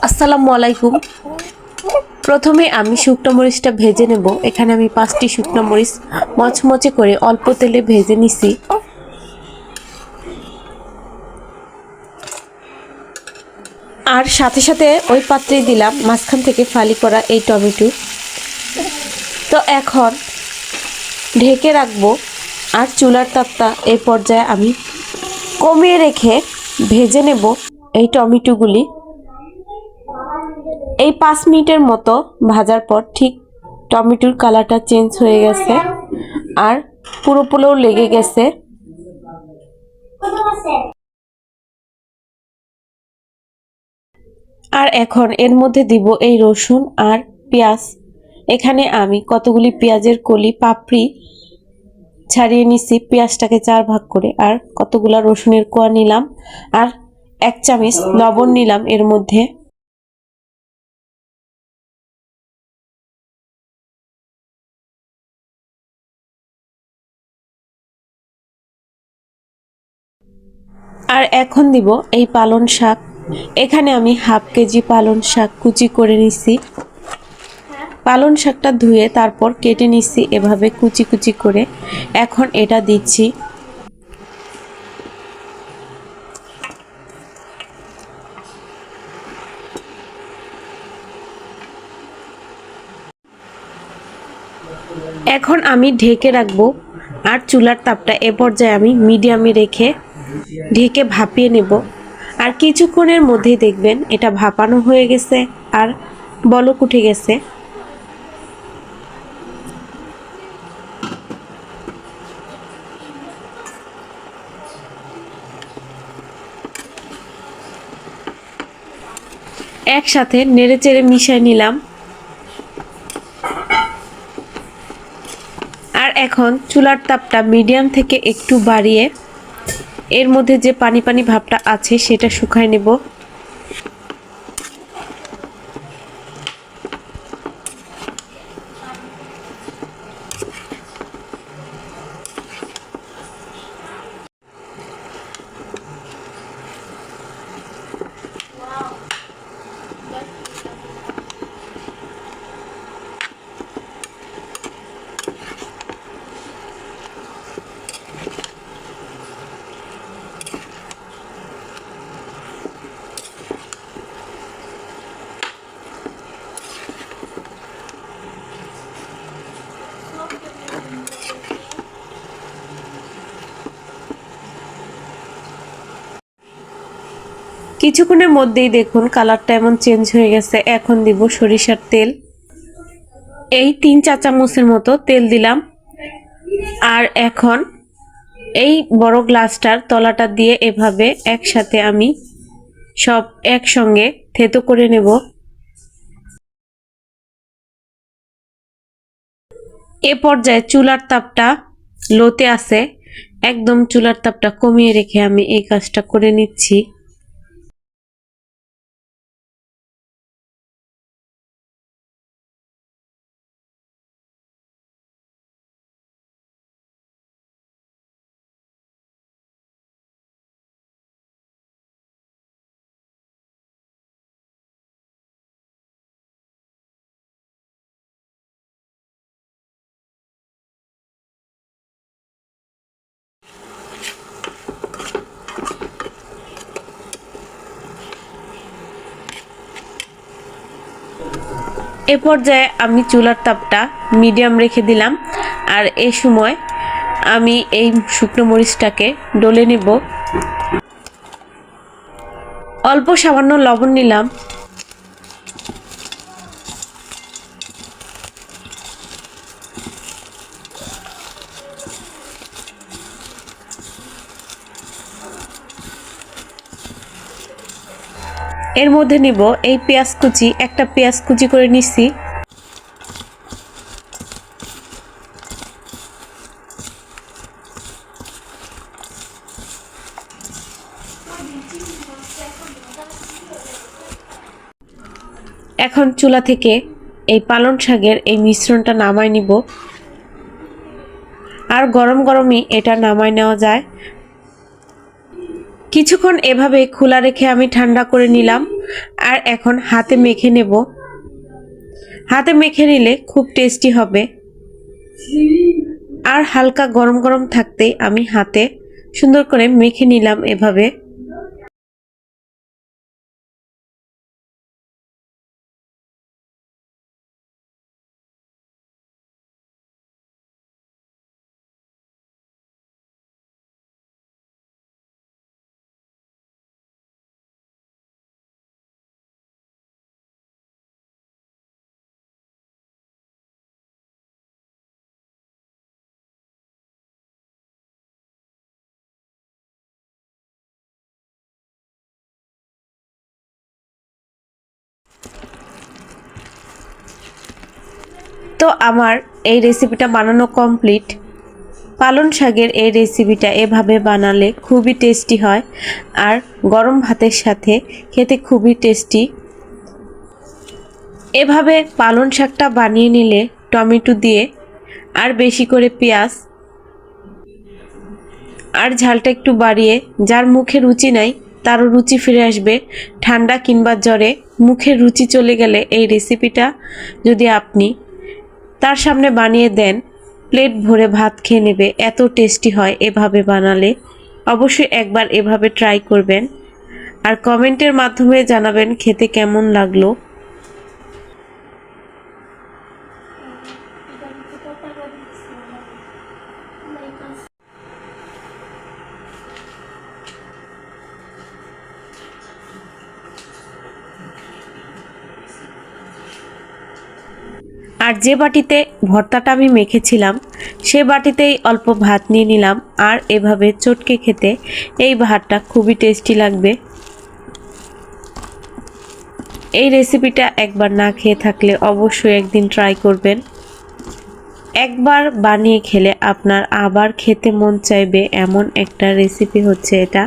আসসালামু আলাইকুম। প্রথমে আমি শুকনো মরিচটা ভেজে নেব। এখানে আমি 5টি শুকনো মরিচ মচমচে করে অল্প তেলে ভেজে নিছি। আর সাথে সাথে ওই পাত্রেই দিলাম মাঝখান থেকে ফালি করা এই টমেটো। তো এখন ঢেকে রাখবো। আর চুলার তাপটা এই পর্যায়ে আমি কমিয়ে রেখে ভেজে নেব এই টমেটোগুলি। এই 5 মিনিটের মতো ভাজার পর ঠিক টমেটোর কালারটা চেঞ্জ হয়ে গেছে আর পুরো লেগে গেছে। আর এখন এর মধ্যে দিব এই রসুন আর পেঁয়াজ। এখানে আমি কতগুলি পেঁয়াজের কলি পাপড়ি ছাড়িয়ে নিছি পেঁয়াজটাকে 4 ভাগ করে। আর কতগুলা রসুনের কোয়া নিলাম আর 1 চামচ লবণ নিলাম এর মধ্যে। আর এখন দিব এই পালং শাক। এখানে আমি হাফ কেজি পালং শাক কুচি করে নিছি। পালং শাকটা ধুয়ে তারপর কেটে নিছি এভাবে কুচি কুচি করে। এখন এটা দিচ্ছি। এখন আমি ঢেকে রাখবো। আর চুলার তাপটা এ পর্যায়ে আমি মিডিয়ামে রেখে ঢেকে ভাপিয়ে নেব। আর কিছুক্ষণের মধ্যেই দেখবেন এটা ভাপানো হয়ে গেছে আর বলক উঠে গেছে। একসাথে নেড়েচেড়ে মিশিয়ে নিলাম। আর এখন চুলার তাপটা মিডিয়াম থেকে একটু বাড়িয়ে এর মধ্যে যে পানি পানি ভাবটা আছে সেটা শুকায় নেব। কিছুক্ষণের মধ্যেই দেখুন কালারটা এমন চেঞ্জ হয়ে গেছে। এখন দিব সরিষার তেল। এই 3 চা চামচের মতো তেল দিলাম। আর এখন এই বড় গ্লাসটার তলাটা দিয়ে এভাবে একসাথে আমি সব একসঙ্গে থেতো করে নেব। এ পর্যায়ে চুলার তাপটা লোতে আছে। একদম চুলার তাপটা কমিয়ে রেখে আমি এই কাজটা করে নিচ্ছি। এ পর্যায়ে আমি চুলার তাপটা মিডিয়াম রেখে দিলাম। আর এই সময় আমি এই শুকনো মরিচটাকে ডলে নেব। অল্প সামান্য লবণ নিলাম। এর মধ্যে নিব এই পেঁয়াজ কুচি। একটা পেঁয়াজ কুচি করে নিছি। এখন চুলা থেকে এই পালং শাকের এই মিশ্রণটা নামায় নিব। আর গরম গরমই এটা নামায় নেওয়া যায়। কিছুক্ষণ এভাবে খোলা রেখে আমি ঠান্ডা করে নিলাম আর এখন হাতে মেখে নেব। হাতে মেখে নিলে খুব টেস্টি হবে। আর হালকা গরম গরম থাকতেই আমি হাতে সুন্দর করে মেখে নিলাম এভাবে। তো আমার এই রেসিপিটা বানানো কমপ্লিট। পালং শাকের এই রেসিপিটা এভাবে বানালে খুবই টেস্টি হয় আর গরম ভাতের সাথে খেতে খুবই টেস্টি। এভাবে পালং শাকটা বানিয়ে নিলে টমেটো দিয়ে আর বেশি করে পেঁয়াজ আর ঝালটা একটু বাড়িয়ে, যার মুখে রুচি নাই তারও রুচি ফিরে আসবে। ঠান্ডা কিংবা জ্বরে মুখের রুচি চলে গেলে এই রেসিপিটা যদি আপনি তার সামনে বানিয়ে দেন, প্লেট ভরে ভাত খেয়ে নেবে, এত টেস্টি হয় এভাবে বানালে। অবশ্যই একবার এভাবে ট্রাই করবেন আর কমেন্টের মাধ্যমে জানাবেন খেতে কেমন লাগলো। আর যে বাটিতে ভর্তাটা আমি মেখেছিলাম সে বাটিতেই অল্প ভাত নিয়ে নিলাম আর এভাবে চটকে খেতে এই ভাতটা খুবই টেস্টি লাগবে। এই রেসিপিটা একবার না খেয়ে থাকলে অবশ্যই একদিন ট্রাই করবেন। একবার বানিয়ে খেলে আপনার আবার খেতে মন চাইবে এমন একটা রেসিপি হচ্ছে এটা।